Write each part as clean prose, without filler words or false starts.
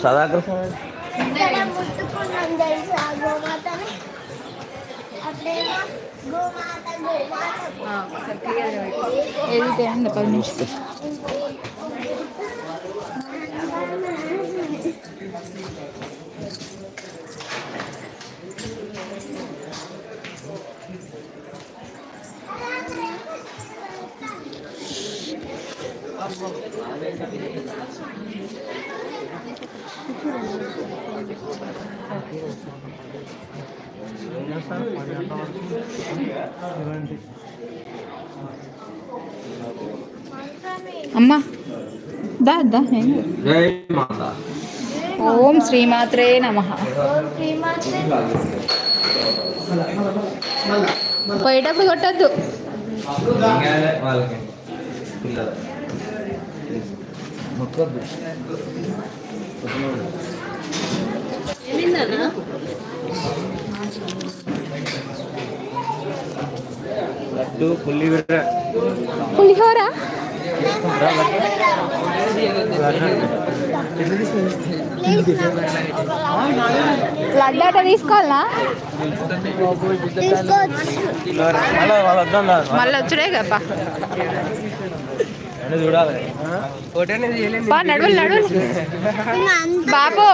సదాకృష్ణ అమ్మా దా దా ఓం శ్రీమాత్రే నమః. పోయేటప్పుడు కొట్టద్దు. లడ్డు పులిహోర లడ్డు అట్ట తీసుకోవాలా? మళ్ళీ వచ్చుడే కదా చూడాలి నడువులు నడువులు బాబు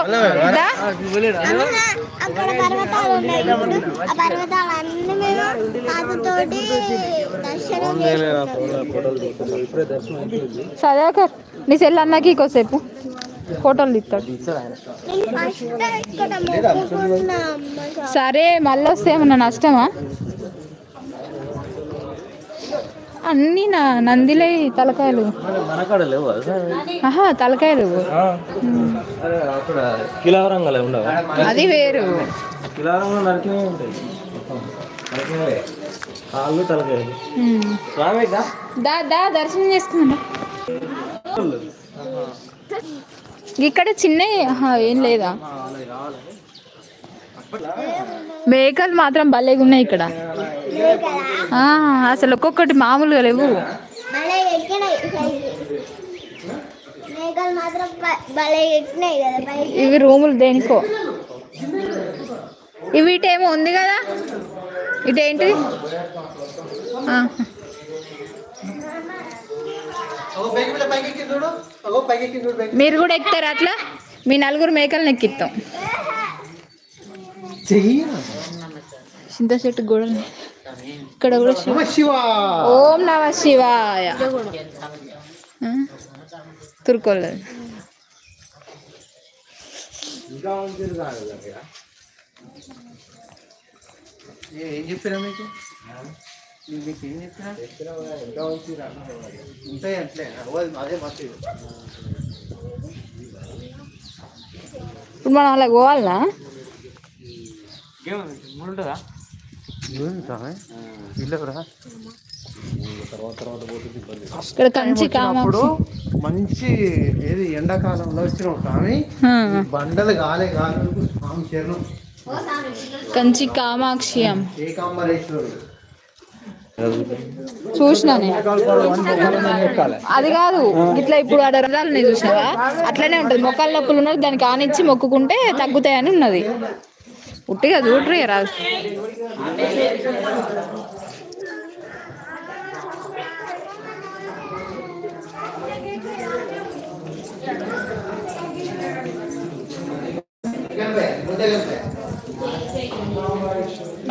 అక్కడ పర్వతాలు ఉన్నాయి. ఆ పర్వతాలన్నీ మేము తాతతోటి దర్శనం సదాకర్ నీ సెల్ అన్నకి కోసేపు ఫోటోలు తీస్తాడు. సరే మళ్ళీ వస్తే ఏమన్నా నష్టమా? అన్నీ నందిలే తలకాయలు. ఆహా తలకాయలు కిలావరంగా ఉండవు. అది వేరు. కిలావరంలో నరికినే ఉంటాయి. కాళ్ళు తలకాయలు. దా దా దర్శనం చేసుకున్నా. ఇక్కడ చిన్న ఏం లేదా? మేకలు మాత్రం భలేగా ఉన్నాయి ఇక్కడ. అసలు ఒక్కొక్కటి మామూలుగా లేవు. ఇవి రూములు దేనికో. ఇవి ఇటేమో ఉంది కదా, ఇటేంటిది? మీరు కూడా ఎక్కుతారు అట్లా? మీ నలుగురు మేకలను ఎక్కిస్తాం. చింత చెట్టు కూడా ఇక్కడ కూడా ఓం నమ శివాయ తురుకోలేదు. ఏం చెప్పినా మీకు ఉంటాయి అట్లే అదే మస్తు. ఇప్పుడు మనం అలా పోవాలనా? ఇక్కడ కంచి కామాక్షి మంచి ఏది ఎండాకాలంలో వచ్చిన స్వామి బండలు గాలే గాలి స్వామి చరణం కంచి కామాక్షి ఏకాంబరేశ్వరుడు చూసినానే. అది కాదు ఇట్లా ఇప్పుడు ఆడ రథాలని చూసినావా? అట్లనే ఉంటుంది. మొక్కల నొప్పులు ఉన్నది దానికి ఆనిచ్చి మొక్కుకుంటే తగ్గుతాయని ఉన్నది. ఉట్టిగా చూడరు రాదు.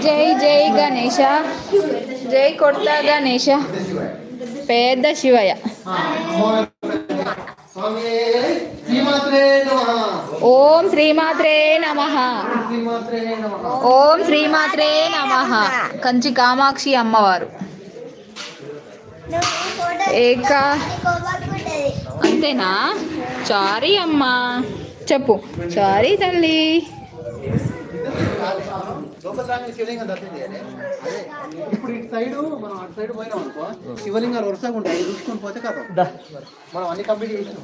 జై జై గణేష, జై కొట్ట గణేష, పెద్ద శివయ్య. ఓం శ్రీమాత్రే నమః. ఓం శ్రీమాత్రే నమః. కంచి కామాక్షి అమ్మవారు. అంతేనా? సారీ అమ్మా, చెప్పు. సారీ తల్లి. ఇప్పుడు ఇటు సైడ్ మనం అటు సైడ్ పోయినాం అనుకో, శివలింగాలు వరుసగా ఉంటాయి. చూసుకొని పోతే కదా మనం అన్ని కంప్లీట్ చేసాం.